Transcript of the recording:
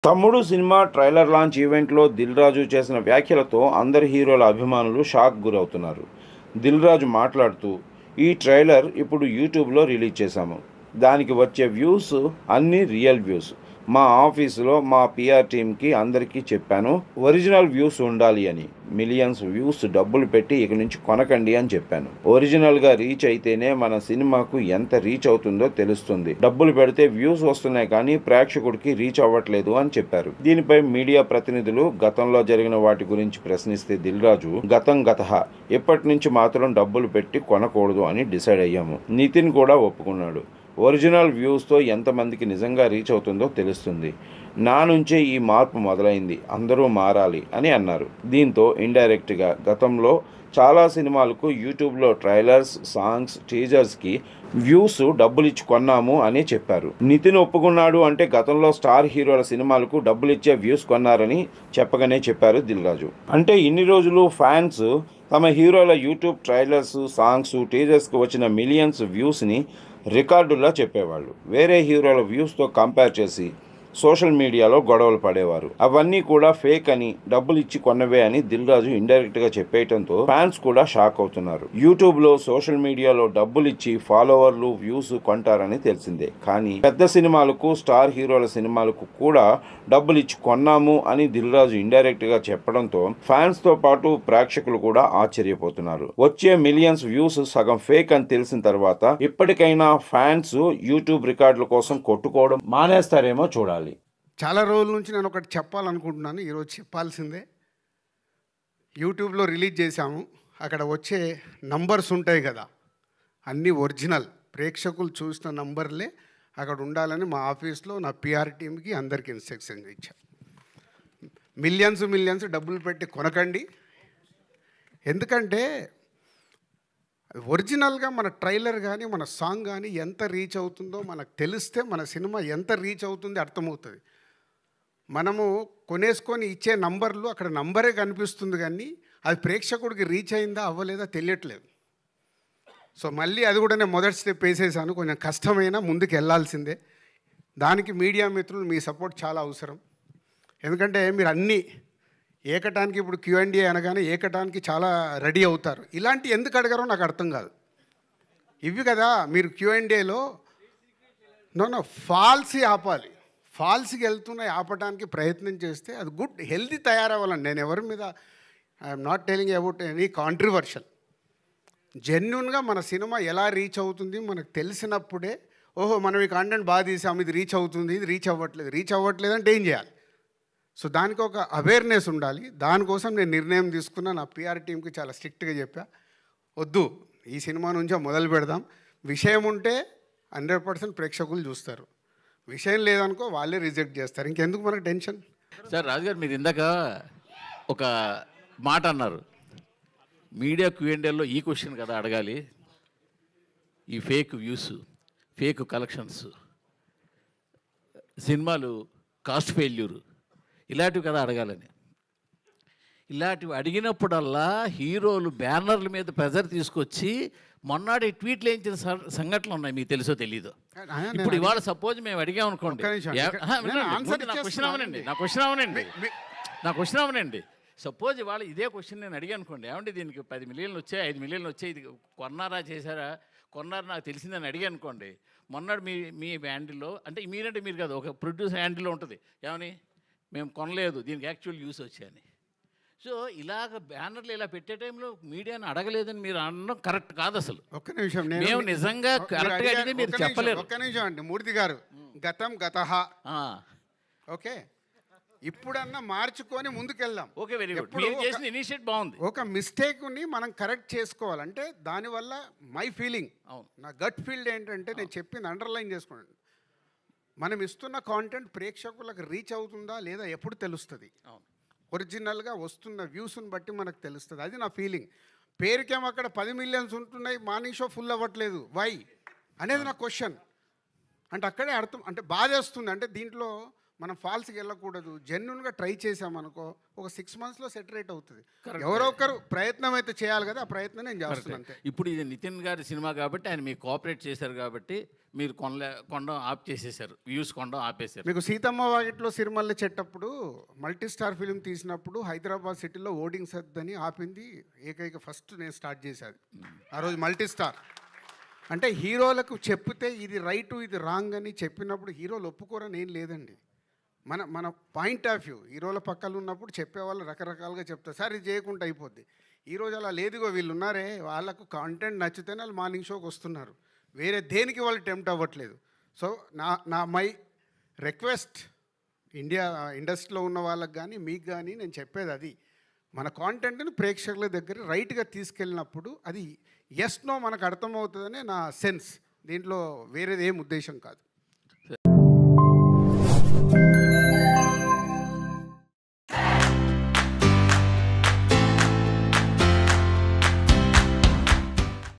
తమ్ముడు cinema trailer launch ఈవెంట్లో దిల్ రాజు చేసిన వ్యాఖ్యలతో అందరి హీరోల అభిమానులు షాక్ గురవుతున్నారు. దిల్ రాజు మాట్లాడుతూ, ఈ ట్రైలర్ ఇప్పుడు యూట్యూబ్లో రిలీజ్ చేశాము. దానికి వచ్చే వ్యూస్ అన్నీ రియల్ వ్యూస్. మా ఆఫీసులో మా పిఆర్ టీంకి అందరికీ చెప్పాను, ఒరిజినల్ వ్యూస్ ఉండాలి అని. మిలియన్స్ వ్యూస్ డబ్బులు పెట్టి ఇక నుంచి కొనకండి అని చెప్పాను. ఒరిజినల్గా రీచ్ అయితేనే మన సినిమాకు ఎంత రీచ్ అవుతుందో తెలుస్తుంది. డబ్బులు పెడితే వ్యూస్ వస్తున్నాయి కానీ ప్రేక్షకుడికి రీచ్ అవ్వట్లేదు అని చెప్పారు. దీనిపై మీడియా ప్రతినిధులు గతంలో జరిగిన వాటి గురించి ప్రశ్నిస్తే దిల్ రాజు, గతం గతహ, ఇప్పటి నుంచి మాత్రం డబ్బులు పెట్టి కొనకూడదు అని డిసైడ్ అయ్యాము. నితిన్ కూడా ఒప్పుకున్నాడు. ఒరిజినల్ వ్యూస్తో ఎంతమందికి నిజంగా రీచ్ అవుతుందో తెలుస్తుంది. నా నుంచే ఈ మార్పు మొదలైంది, అందరూ మారాలి అని అన్నారు. దీంతో ఇండైరెక్ట్గా గతంలో చాలా సినిమాలకు యూట్యూబ్లో ట్రైలర్స్, సాంగ్స్, టీజర్స్కి వ్యూస్ డబ్బులిచ్చి కొన్నాము అని చెప్పారు. నితిన్ ఒప్పుకున్నాడు అంటే గతంలో స్టార్ హీరోల సినిమాలకు డబ్బులిచ్చే వ్యూస్ కొన్నారని చెప్పగానే చెప్పారు దిల్ రాజు. అంటే ఇన్ని రోజులు ఫ్యాన్స్ తమ హీరోల యూట్యూబ్ ట్రైలర్స్, సాంగ్స్, టీజర్స్కి వచ్చిన మిలియన్స్ వ్యూస్ని రికార్డులా చెప్పేవాళ్ళు. వేరే హీరోల వ్యూస్తో కంపేర్ చేసి సోషల్ మీడియాలో గొడవలు పడేవారు. అవన్నీ కూడా ఫేక్ అని, డబ్బులు ఇచ్చి కొన్నవే అని దిల్ రాజు ఇండైరెక్ట్ గా చెప్పేయటంతో ఫ్యాన్స్ కూడా షాక్ అవుతున్నారు. యూట్యూబ్ లో, సోషల్ మీడియాలో డబ్బులు ఇచ్చి ఫాలోవర్లు, వ్యూస్ కొంటారని తెలిసిందే. కానీ పెద్ద సినిమాలకు, స్టార్ హీరోల సినిమాలకు కూడా డబ్బులు ఇచ్చి కొన్నాము అని దిల్ రాజు ఇండైరెక్ట్ గా చెప్పడంతో ఫ్యాన్స్ తో పాటు ప్రేక్షకులు కూడా ఆశ్చర్యపోతున్నారు. వచ్చే మిలియన్స్ వ్యూస్ సగం ఫేక్ అని తెలిసిన తర్వాత ఇప్పటికైనా ఫ్యాన్స్ యూట్యూబ్ రికార్డుల కోసం కొట్టుకోవడం మానేస్తారేమో చూడాలి. చాలా రోజుల నుంచి నేను ఒకటి చెప్పాలనుకుంటున్నాను. ఈరోజు చెప్పాల్సిందే. యూట్యూబ్లో రిలీజ్ చేశాము. అక్కడ వచ్చే నంబర్స్ ఉంటాయి కదా, అన్నీ ఒరిజినల్. ప్రేక్షకులు చూసిన నంబర్లే అక్కడ ఉండాలని మా ఆఫీస్లో నా పిఆర్ టీంకి అందరికీ ఇన్స్ట్రక్షన్ ఇచ్చాను. మిలియన్స్ డబ్బులు పెట్టి కొనకండి. ఎందుకంటే ఒరిజినల్గా మన ట్రైలర్ కానీ, మన సాంగ్ కానీ ఎంత రీచ్ అవుతుందో మనకు తెలిస్తే మన సినిమా ఎంత రీచ్ అవుతుందో అర్థమవుతుంది. మనము కొనేసుకొని ఇచ్చే నంబర్లు, అక్కడ నంబరే కనిపిస్తుంది కానీ అది ప్రేక్షకుడికి రీచ్ అయిందా అవ్వలేదా తెలియట్లేదు. సో మళ్ళీ అది కూడా నేను మొదటి స్టెప్ వేసేసాను. కొంచెం కష్టమైనా ముందుకు వెళ్ళాల్సిందే. దానికి మీడియా మిత్రులు మీ సపోర్ట్ చాలా అవసరం. ఎందుకంటే మీరు అన్నీ ఏకటానికి, ఇప్పుడు Q&A అనగానే ఏకటానికి చాలా రెడీ అవుతారు. ఇలాంటి ఎందుకు అడగారో నాకు అర్థం కాదు. ఇవి కదా మీరు Q&Aలో నో ఫాల్సీ ఆపాలి. ఫాల్స్కి వెళ్తున్నాయి ఆపడానికి ప్రయత్నం చేస్తే అది గుడ్ హెల్దీ తయారవ్వాలండి. నేను ఎవరి మీద I'm not telling about any controversial. జెన్యున్గా మన సినిమా ఎలా రీచ్ అవుతుంది మనకు తెలిసినప్పుడే, ఓహో మనం ఈ కంటెంట్ బాగా తీసాము, ఇది రీచ్ అవుతుంది, ఇది రీచ్ అవ్వట్లేదు అంటే ఏం చేయాలి? సో దానికి ఒక అవేర్నెస్ ఉండాలి. దానికోసం నేను నిర్ణయం తీసుకున్నా. నా పిఆర్ టీంకి చాలా స్ట్రిక్ట్గా చెప్పా, వద్దు ఈ సినిమా నుంచే మొదలు పెడదాం. విషయం ఉంటే 100% ప్రేక్షకులు చూస్తారు, విషయం లేదనుకో వాళ్ళే రిజెక్ట్ చేస్తారు. ఇంకెందుకు మనకు టెన్షన్? సార్ రాజుగారు, మీరు ఇందాక ఒక మాట అన్నారు, మీడియా Q&Aలో ఈ క్వశ్చన్ కదా అడగాలి, ఈ ఫేక్ వ్యూస్, ఫేక్ కలెక్షన్స్, సినిమాలు కాస్ట్ ఫెయిల్యూర్, ఇలాంటివి కదా అడగాలని. ఇలాంటివి అడిగినప్పుడల్లా హీరోలు బ్యానర్ల మీద ప్రెజర్ తీసుకొచ్చి మొన్నటి ట్వీట్లు వేయించిన సంఘటనలు ఉన్నాయి. మీకు తెలుసో తెలీదు. ఇప్పుడు ఇవాళ సపోజ్ మేము అడిగాం అనుకోండి, నా క్వశ్చన్ అవనండి. సపోజ్ ఇవాళ ఇదే క్వశ్చన్ నేను అడిగాను అనుకోండి, ఏమంటే దీనికి 10 మిలియన్లు వచ్చాయి, 5 మిలియన్లు వచ్చాయి, ఇది కొన్నారా చేశారా, కొన్నారు నాకు తెలిసిందని అడిగాను అనుకోండి. మొన్నటి మీ హ్యాండిల్లో, అంటే మీరంటే మీరు కాదు, ఒక ప్రొడ్యూసర్ హ్యాండిల్లో ఉంటుంది, ఏమని మేము కొనలేదు, దీనికి యాక్చువల్ యూస్ వచ్చాయని. సో ఇలాగ బ్యానర్లు ఇలా పెట్టే టైంలో మీడియాని అడగలేదని మీరు అనడం కరెక్ట్ కాదు అసలు. ఒక్క నిమిషం, మేము నిజంగా కరెక్ట్గా అడిగితే మీరు చెప్పలేరు. ఒక్క నిమిషం అండి మూర్తి గారు, గతం గతహ, ఓకే, ఇప్పుడన్నా మార్చుకొని ముందుకెళ్దాం. Okay, very good. మీరు చేసిన ఇనిషియేట్ బాగుంది. ఒక మిస్టేక్ని మనం కరెక్ట్ చేసుకోవాలంటే దానివల్ల మై ఫీలింగ్, నా గట్ ఫీల్డ్ ఏంటంటే నేను చెప్పింది అండర్లైన్ చేసుకోండి. మనం ఇస్తున్న కాంటెంట్ ప్రేక్షకులకు రీచ్ అవుతుందా లేదా ఎప్పుడు తెలుస్తుంది? ఒరిజినల్గా వస్తున్న వ్యూస్ని బట్టి మనకు తెలుస్తుంది. అది నా ఫీలింగ్. పేరుకేమో అక్కడ 10 మిలియన్స్ ఉంటున్నాయి, మార్నింగ్ షో ఫుల్ అవ్వట్లేదు, వై అనేది నా క్వశ్చన్. అంటే అక్కడే అర్థం, అంటే బాధేస్తుంది. అంటే దీంట్లో మనం ఫాల్స్కి వెళ్ళకూడదు. జెన్యున్గా ట్రై చేసామనుకో ఒక 6 monthsలో సెటరేట్ అవుతుంది. ఎవరో ఒకరు ప్రయత్నం అయితే చేయాలి కదా, ఆ ప్రయత్నం నేను చేస్తున్నాను అంతే. ఇప్పుడు ఇది నితిన్ గారి సినిమా కాబట్టి ఆయన మీకు కోఆపరేట్ చేశారు కాబట్టి మీరు కొనడం ఆఫ్ చేసేసారు, వ్యూస్ కొనడం ఆపేశారు. మీకు Seethamma Vakitlo Sirimalle చెట్టప్పుడు multi star film తీసినప్పుడు హైదరాబాద్ సిటీలో ఓడింగ్ సద్దని ఆపింది ఏకైక ఫస్ట్ నేను స్టార్ట్ చేశాను ఆ రోజు. మల్టీ స్టార్ అంటే హీరోలకు చెప్తే ఇది రైటు ఇది రాంగ్ అని చెప్పినప్పుడు హీరోలు ఒప్పుకోరని ఏం లేదండి. మన మన పాయింట్ ఆఫ్ వ్యూ హీరోల పక్కన ఉన్నప్పుడు చెప్పేవాళ్ళు రకరకాలుగా చెప్తారు, సార్ ఇది చేయకుండా అయిపోద్ది. ఈరోజు అలా లేదుగో, వీళ్ళు ఉన్నారే వాళ్ళకు కాంటెంట్ నచ్చితేనే వాళ్ళు మార్నింగ్ షోకి వస్తున్నారు, వేరే దేనికి వాళ్ళు టెంప్ట్ అవ్వట్లేదు. సో మై రిక్వెస్ట్ ఇండస్ట్రీలో ఉన్న వాళ్ళకి కానీ మీకు కానీ నేను చెప్పేది అది, మన కాంటెంట్ని ప్రేక్షకుల దగ్గర రైట్గా తీసుకెళ్ళినప్పుడు అది ఎస్ నో మనకు అర్థమవుతుందనే నా సెన్స్. దీంట్లో వేరేది ఏం ఉద్దేశం కాదు.